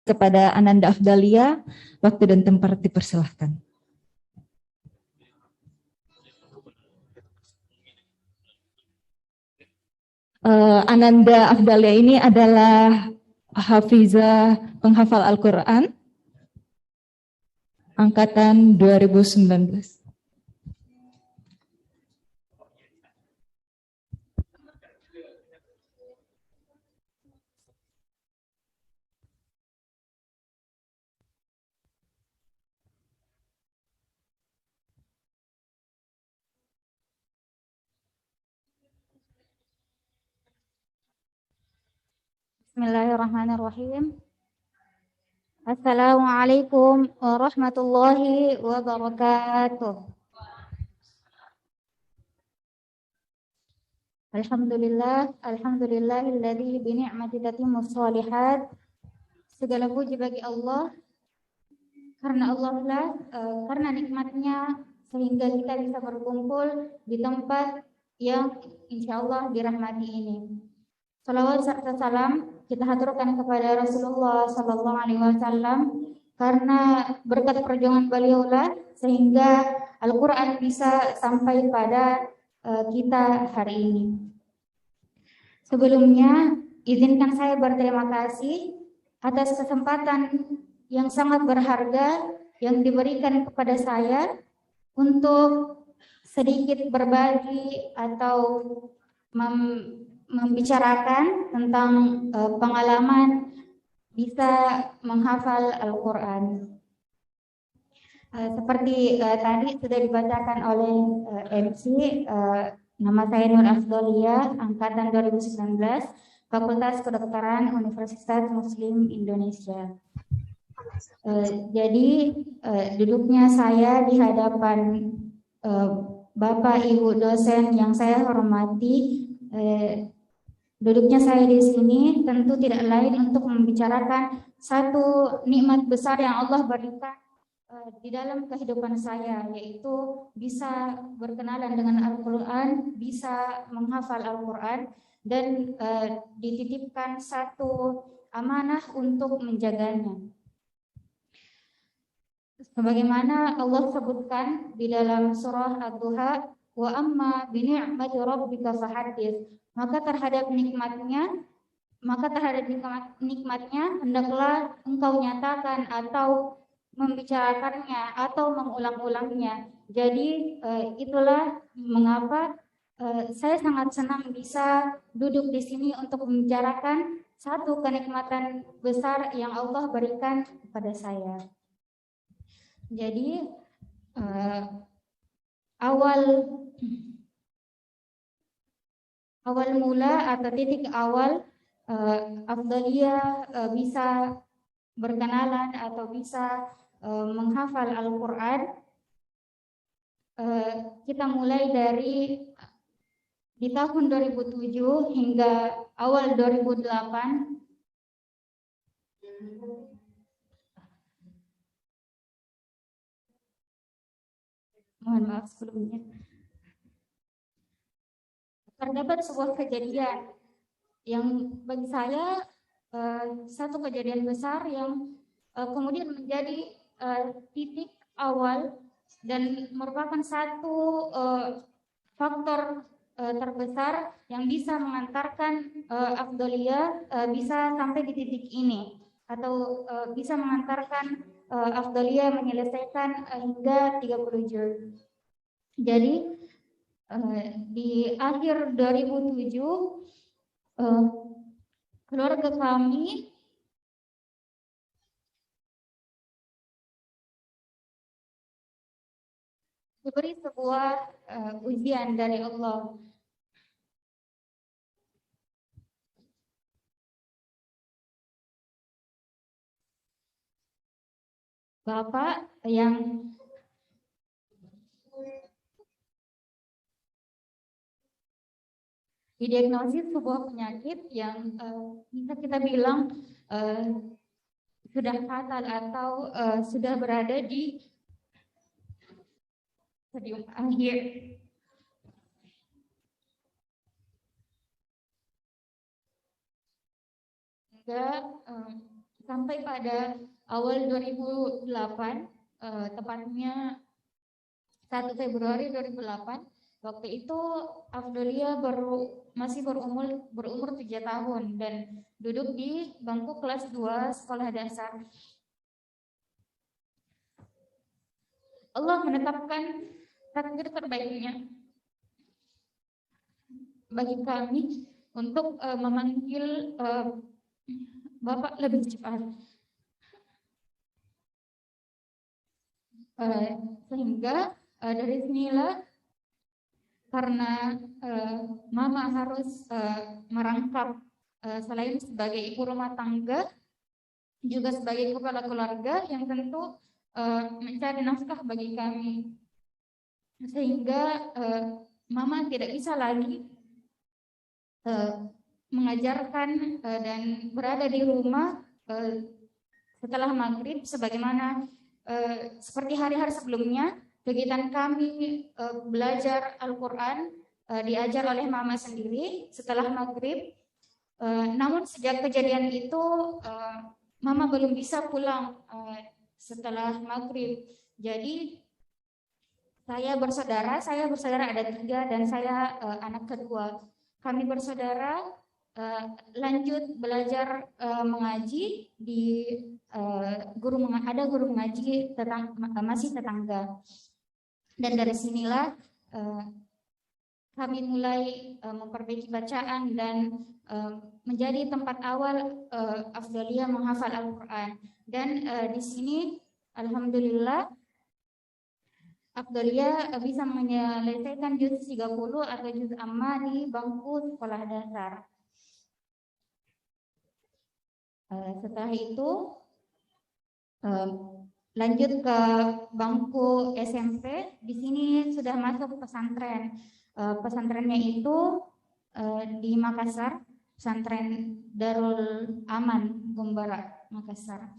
kepada Ananda Afdalia, waktu dan tempat dipersilahkan. Ananda Afdalia ini adalah hafizah penghafal Al-Quran angkatan 2019. Bismillahirrahmanirrahim. Assalamualaikum warahmatullahi wabarakatuh. Alhamdulillahilladzi bi ni'mati tatimmus shalihat. Segala puji bagi Allah, karena Allah lah, karena nikmatnya sehingga kita bisa berkumpul di tempat yang insyaallah dirahmati ini. Salawat serta salam kita haturkan kepada Rasulullah Sallallahu Alaihi Wasallam, karena berkat perjuangan beliaulah sehingga Al-Quran bisa sampai pada kita hari ini. Sebelumnya, izinkan saya berterima kasih atas kesempatan yang sangat berharga yang diberikan kepada saya untuk sedikit berbagi atau membicarakan tentang pengalaman bisa menghafal Al-Quran. Seperti tadi sudah dibacakan oleh MC, nama saya Nur Afdalia, angkatan 2019, Fakultas Kedokteran Universitas Muslim Indonesia. Jadi duduknya saya di hadapan Bapak Ibu dosen yang saya hormati. Duduknya saya di sini tentu tidak lain untuk membicarakan satu nikmat besar yang Allah berikan di dalam kehidupan saya, yaitu bisa berkenalan dengan Al-Quran, bisa menghafal Al-Quran, dan dititipkan satu amanah untuk menjaganya. Sebagaimana Allah sebutkan di dalam surah Ad-Duha, wa amma bi ni'mati rabbika fahaddits, maka terhadap nikmatnya hendaklah engkau nyatakan atau membicarakannya atau mengulang-ulangnya. Jadi itulah mengapa saya sangat senang bisa duduk di sini untuk membicarakan satu kenikmatan besar yang Allah berikan kepada saya. Jadi awal mula atau titik awal Afdalia bisa berkenalan atau bisa menghafal Al-Quran, kita mulai dari di tahun 2007 hingga awal 2008. Mohon maaf sebelumnya. Terdapat sebuah kejadian yang bagi saya satu kejadian besar yang kemudian menjadi titik awal dan merupakan satu faktor terbesar yang bisa mengantarkan Afdalia bisa sampai di titik ini, atau bisa mengantarkan Afdalia menyelesaikan hingga 30 juz. Jadi di akhir 2007 keluarga kami diberi sebuah ujian dari Allah. Bapak yang didiagnosis sebuah penyakit yang bisa kita bilang sudah fatal atau sudah berada di stadium akhir. Hingga sampai pada awal 2008, tepatnya 1 Februari 2008. Waktu itu Afdolia masih berumur 3 tahun dan duduk di bangku kelas 2 sekolah dasar. Allah menetapkan takdir terbaiknya bagi kami untuk memanggil Bapak lebih cepat. Sehingga dari sinilah, karena Mama harus merangkap selain sebagai ibu rumah tangga, juga sebagai kepala keluarga yang tentu mencari nafkah bagi kami, sehingga Mama tidak bisa lagi mengajarkan dan berada di rumah setelah maghrib sebagaimana seperti hari-hari sebelumnya. Kegiatan kami belajar Al-Quran diajar oleh Mama sendiri setelah maghrib. Namun sejak kejadian itu Mama belum bisa pulang setelah maghrib. Jadi saya bersaudara ada 3 dan saya anak kedua. Kami bersaudara lanjut belajar mengaji di ada guru mengaji masih tetangga. Dan dari sinilah kami mulai memperbaiki bacaan dan menjadi tempat awal Afdolia menghafal Al-Quran. Dan di sini alhamdulillah Afdolia bisa menyelesaikan juz 30 atau juz amma di bangku sekolah dasar. Setelah itu lanjut ke bangku SMP. Di sini sudah masuk pesantren. Pesantrennya itu di Makassar, pesantren Darul Aman Gumbara, Makassar.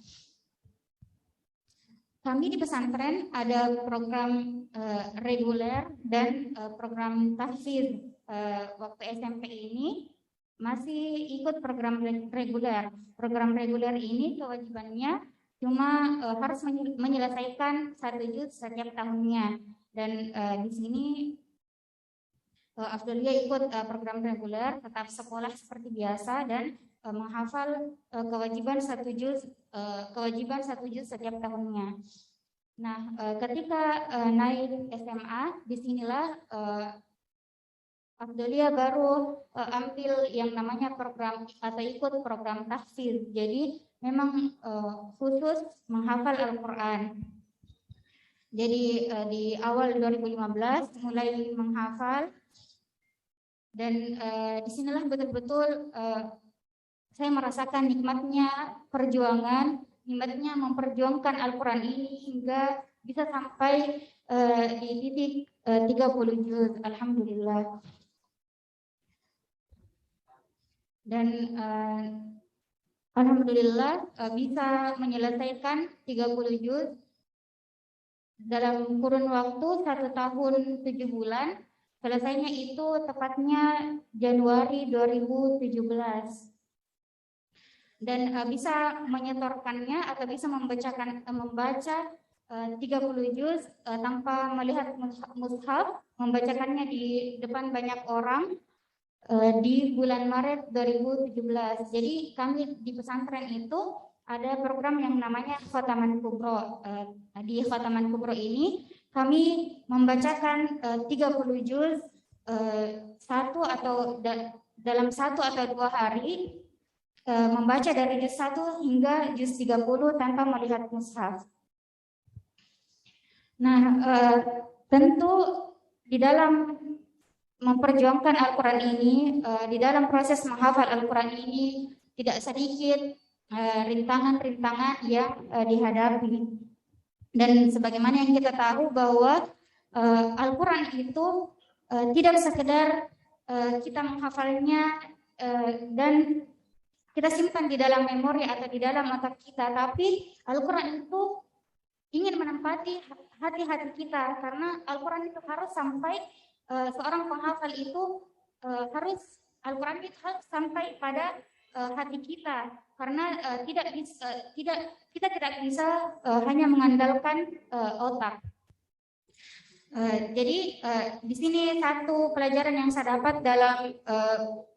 Kami di pesantren ada program reguler dan program tahfiz. Waktu SMP ini masih ikut program reguler. Program reguler ini kewajibannya cuma harus menyelesaikan 1 juz setiap tahunnya. Dan di sini Afdolia ikut program reguler, tetap sekolah seperti biasa dan menghafal kewajiban 1 juz setiap tahunnya. Nah, ketika naik SMA, disinilah Afdolia baru ambil yang namanya program atau ikut program tahfiz. Jadi memang khusus menghafal Al-Quran. Jadi di awal 2015 mulai menghafal, dan disinilah betul-betul saya merasakan nikmatnya perjuangan, nikmatnya memperjuangkan Al-Quran ini hingga bisa sampai di titik 30 juz, alhamdulillah. Dan alhamdulillah bisa menyelesaikan 30 juz dalam kurun waktu 1 tahun 7 bulan. Selesainya itu tepatnya Januari 2017. Dan bisa menyetorkannya atau bisa membaca 30 juz tanpa melihat mushaf, membacakannya di depan banyak orang di bulan Maret 2017. Jadi kami di pesantren itu ada program yang namanya Khataman Kubro. Di Khataman Kubro ini kami membacakan 30 juz dalam 1 atau 2 hari, membaca dari juz 1 hingga juz 30 tanpa melihat mushaf. Nah, tentu di dalam memperjuangkan Al-Quran ini, di dalam proses menghafal Al-Quran ini tidak sedikit rintangan-rintangan yang dihadapi. Dan sebagaimana yang kita tahu bahwa Al-Quran itu tidak sekedar kita menghafalnya dan kita simpan di dalam memori atau di dalam otak kita, tapi Al-Quran itu ingin menempati hati-hati kita, karena Al-Quran itu harus sampai seorang penghafal itu Al-Quran itu harus sampai pada hati kita, karena kita tidak bisa hanya mengandalkan otak. Jadi di sini satu pelajaran yang saya dapat dalam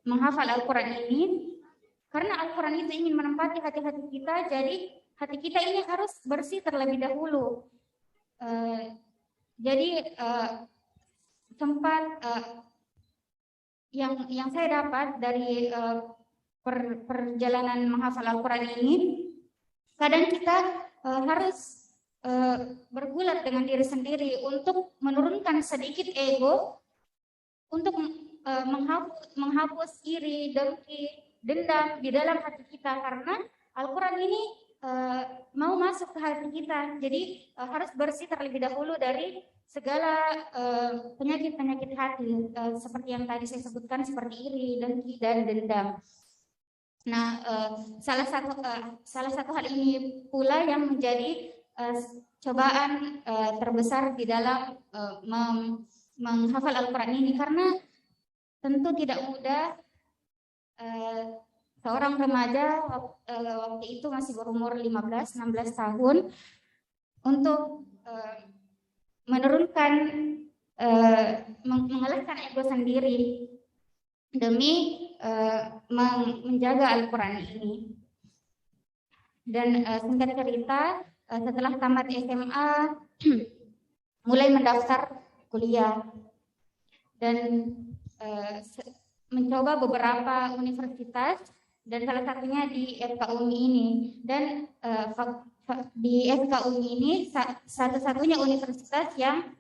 menghafal Al-Quran ini, karena Al-Quran itu ingin menempati hati-hati kita, jadi hati kita ini harus bersih terlebih dahulu. Jadi tempat yang saya dapat dari perjalanan menghafal Al-Quran ini, kadang kita harus bergulat dengan diri sendiri untuk menurunkan sedikit ego, untuk menghapus iri, dengki, dendam di dalam hati kita, karena Al-Quran ini mau masuk ke hati kita. Jadi harus bersih terlebih dahulu dari segala penyakit-penyakit hati, seperti yang tadi saya sebutkan, seperti iri, dengki, dan dendam. Nah, salah satu hal ini pula yang menjadi cobaan terbesar di dalam menghafal Al-Quran ini, karena tentu tidak mudah seorang remaja waktu itu masih berumur 15-16 tahun untuk menurunkan, mengalahkan ego sendiri demi menjaga Al-Quran ini. Dan singkat cerita, setelah tamat SMA mulai mendaftar kuliah dan mencoba beberapa universitas, dan salah satunya di FKUMI ini. Dan di FKUMI ini satu-satunya universitas yang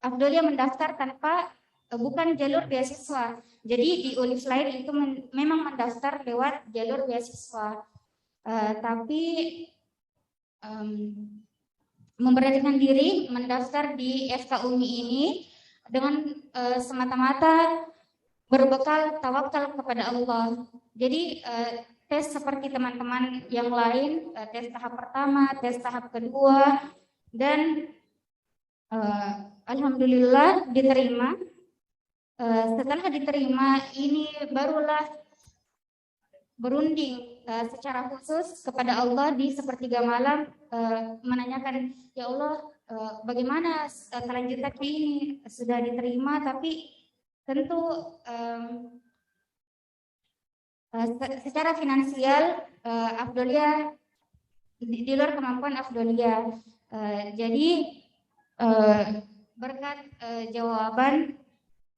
Afdolia mendaftar tanpa bukan jalur beasiswa. Jadi di univ lain itu memang mendaftar lewat jalur beasiswa, tapi memberanikan diri mendaftar di FKUMI ini dengan semata-mata berbekal tawakal kepada Allah. Jadi tes seperti teman-teman yang lain, tes tahap pertama, tes tahap kedua, dan alhamdulillah diterima. Setelah diterima ini barulah berunding secara khusus kepada Allah di sepertiga malam, menanyakan, ya Allah, bagaimana kelanjutannya ini, sudah diterima tapi tentu secara finansial Afdolia di luar kemampuan Afdolia. Jadi berkat jawaban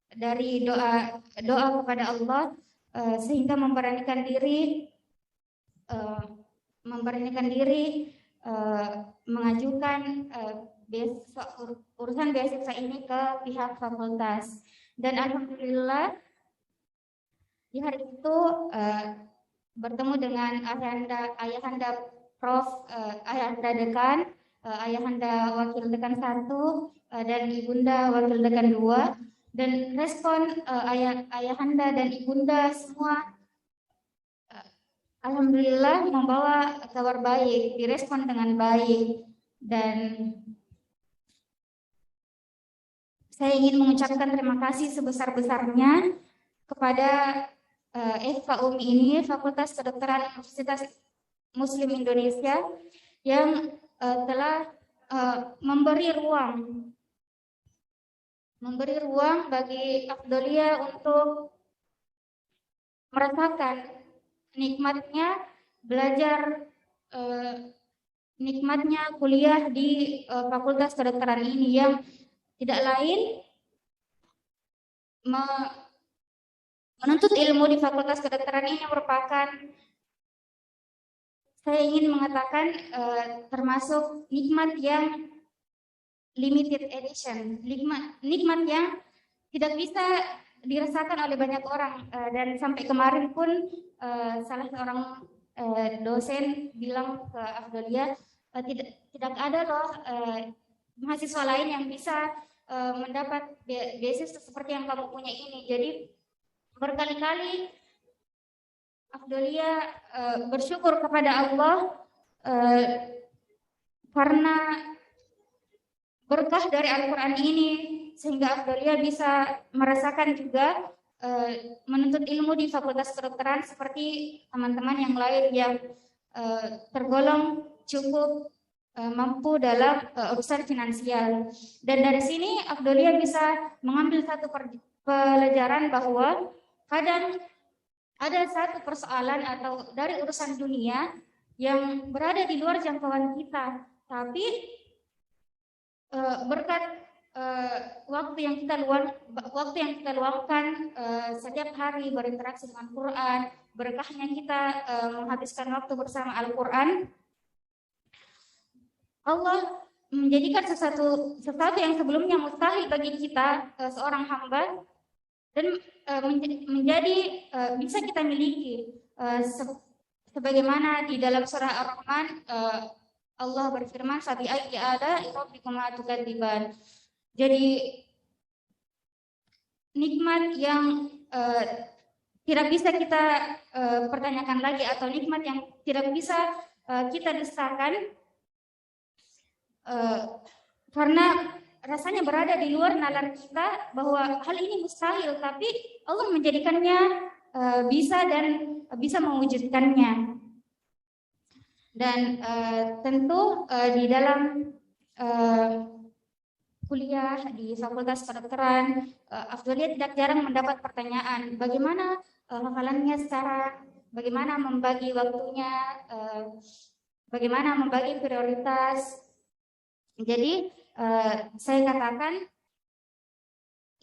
dari doa kepada Allah, sehingga memberanikan diri mengajukan urusan beasiswa ini ke pihak fakultas. Dan alhamdulillah di hari itu bertemu dengan ayahanda Prof, ayahanda dekan, ayahanda wakil dekan 1, dan ibunda wakil dekan 2. Dan respon ayahanda dan ibunda semua alhamdulillah membawa kabar baik, direspon dengan baik. Dan saya ingin mengucapkan terima kasih sebesar-besarnya kepada FKUMI ini, Fakultas Kedokteran Universitas Muslim Indonesia, yang telah memberi ruang bagi Afdolia untuk merasakan nikmatnya belajar, nikmatnya kuliah di Fakultas Kedokteran ini, yang tidak lain menuntut ilmu di Fakultas Kedokteran ini merupakan, saya ingin mengatakan, termasuk nikmat yang limited edition, nikmat yang tidak bisa dirasakan oleh banyak orang. Dan sampai kemarin pun salah seorang dosen bilang ke Afdolia, tidak ada loh mahasiswa lain yang bisa mendapat beasiswa seperti yang kamu punya ini. Jadi berkali-kali Afdolia bersyukur kepada Allah karena berkah dari Al-Quran ini, sehingga Afdolia bisa merasakan juga menuntut ilmu di Fakultas Kedokteran seperti teman-teman yang lain yang tergolong cukup mampu dalam urusan finansial. Dan dari sini Afdolia bisa mengambil satu pelajaran bahwa kadang ada satu persoalan atau dari urusan dunia yang berada di luar jangkauan kita, tapi berkat waktu yang kita luangkan setiap hari berinteraksi dengan Quran, berkahnya kita menghabiskan waktu bersama Al-Quran, Allah menjadikan sesuatu yang sebelumnya mustahil bagi kita seorang hamba dan menjadi bisa kita miliki, sebagaimana di dalam surah Ar-Rahman Allah berfirman, "Fabi ayyi ala'i rabbikuma tukadziban." Jadi nikmat yang tidak bisa kita pertanyakan lagi, atau nikmat yang tidak bisa kita dustakan karena rasanya berada di luar nalar kita bahwa hal ini mustahil, tapi Allah menjadikannya bisa dan bisa mewujudkannya. Dan tentu di dalam kuliah di Fakultas Kedokteran, Afdolia tidak jarang mendapat pertanyaan bagaimana hafalannya sekarang, bagaimana membagi waktunya, bagaimana membagi prioritas. Jadi saya katakan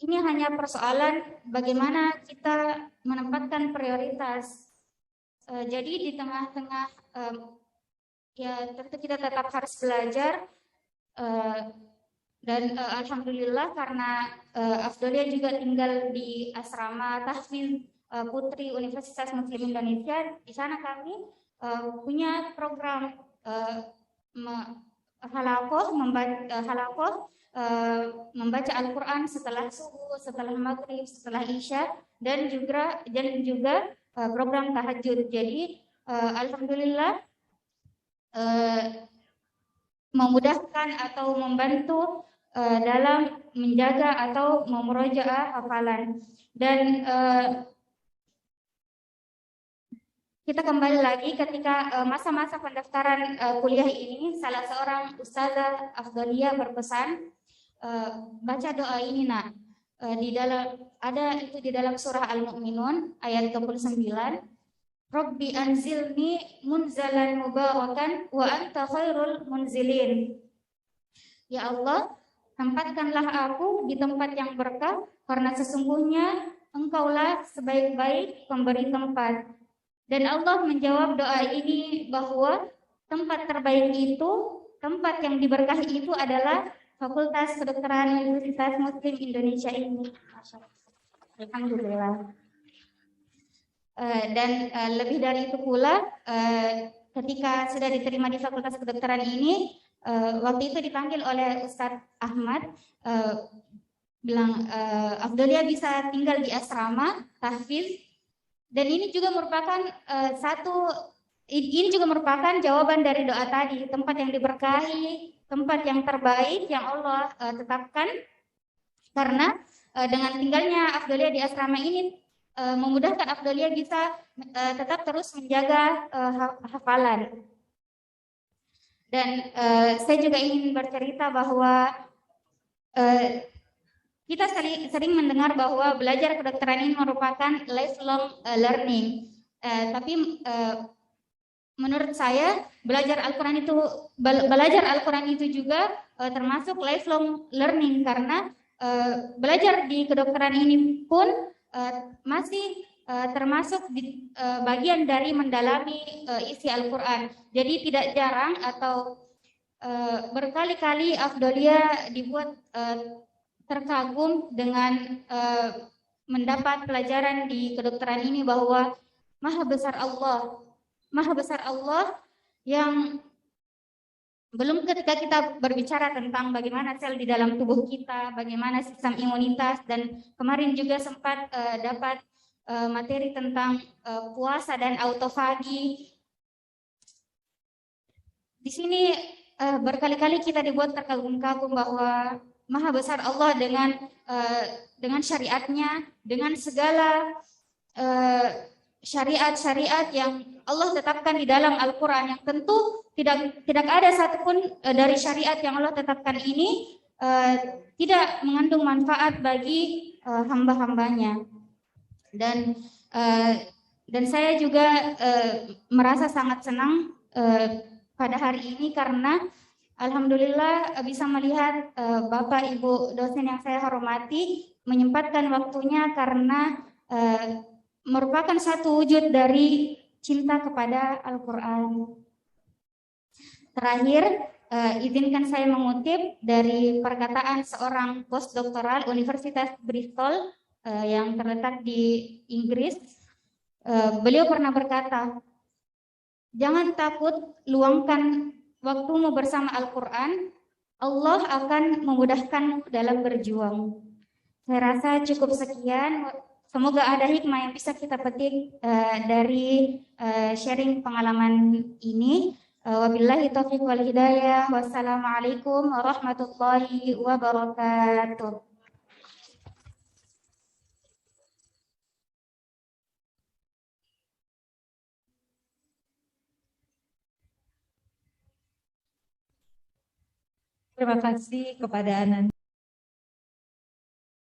ini hanya persoalan bagaimana kita menempatkan prioritas. Jadi di tengah-tengah ya tentu kita tetap harus belajar. Dan alhamdulillah karena Afdolia juga tinggal di asrama tahfiz Putri Universitas Muslim Indonesia. Di sana kami punya program halakoh, membaca Al-Quran setelah subuh, setelah maghrib, setelah isya, dan juga program tahajud. Jadi alhamdulillah memudahkan atau membantu dalam menjaga atau memurojaah hafalan. Dan kita kembali lagi ketika masa-masa pendaftaran kuliah ini, salah seorang ustazah Afdolia berpesan, baca doa ini nak, di dalam surah Al-Mu'minun ayat 29, Rabbi anzilni munzalan mubarakan wa anta khairul munzilin. Ya Allah, tempatkanlah aku di tempat yang berkah, karena sesungguhnya Engkaulah sebaik-baik pemberi tempat. Dan Allah menjawab doa ini bahwa tempat terbaik itu, tempat yang diberkahi itu adalah Fakultas Kedokteran Universitas Muslim Indonesia ini. Alhamdulillah. Dan lebih dari itu pula, ketika sudah diterima di Fakultas Kedokteran ini, waktu itu dipanggil oleh Ustadz Ahmad, bilang Afdolia bisa tinggal di asrama tahfiz, dan ini juga merupakan jawaban dari doa tadi, tempat yang diberkahi, tempat yang terbaik yang Allah tetapkan, karena dengan tinggalnya Afdolia di asrama ini memudahkan Afdolia bisa tetap terus menjaga hafalan. Dan saya juga ingin bercerita bahwa kita sering mendengar bahwa belajar kedokteran ini merupakan lifelong learning. Tapi menurut saya belajar Al-Quran itu juga termasuk lifelong learning, karena belajar di kedokteran ini pun masih termasuk bagian dari mendalami isi Al-Quran. Jadi tidak jarang atau berkali-kali Afdolia dibuat terkagum dengan mendapat pelajaran di kedokteran ini bahwa Maha besar Allah yang belum ketika kita berbicara tentang bagaimana sel di dalam tubuh kita, bagaimana sistem imunitas, dan kemarin juga sempat dapat materi tentang puasa dan autofagi. Di sini berkali-kali kita dibuat terkagum-kagum bahwa maha besar Allah dengan syariatnya, dengan segala syariat-syariat yang Allah tetapkan di dalam Al-Quran, yang tentu tidak ada satupun dari syariat yang Allah tetapkan ini tidak mengandung manfaat bagi hamba-hambanya. Dan saya juga merasa sangat senang pada hari ini karena alhamdulillah bisa melihat Bapak Ibu dosen yang saya hormati menyempatkan waktunya karena merupakan satu wujud dari cinta kepada Al-Quran. Terakhir, izinkan saya mengutip dari perkataan seorang postdoktoral Universitas Bristol yang terletak di Inggris. Beliau pernah berkata, jangan takut, luangkan waktumu bersama Al-Quran, Allah akan memudahkanmu dalam berjuang. Saya rasa cukup sekian. Semoga ada hikmah yang bisa kita petik dari sharing pengalaman ini. Wabillahi taufiq wal hidayah. Wassalamualaikum warahmatullahi wabarakatuh. Terima kasih kepada Anan.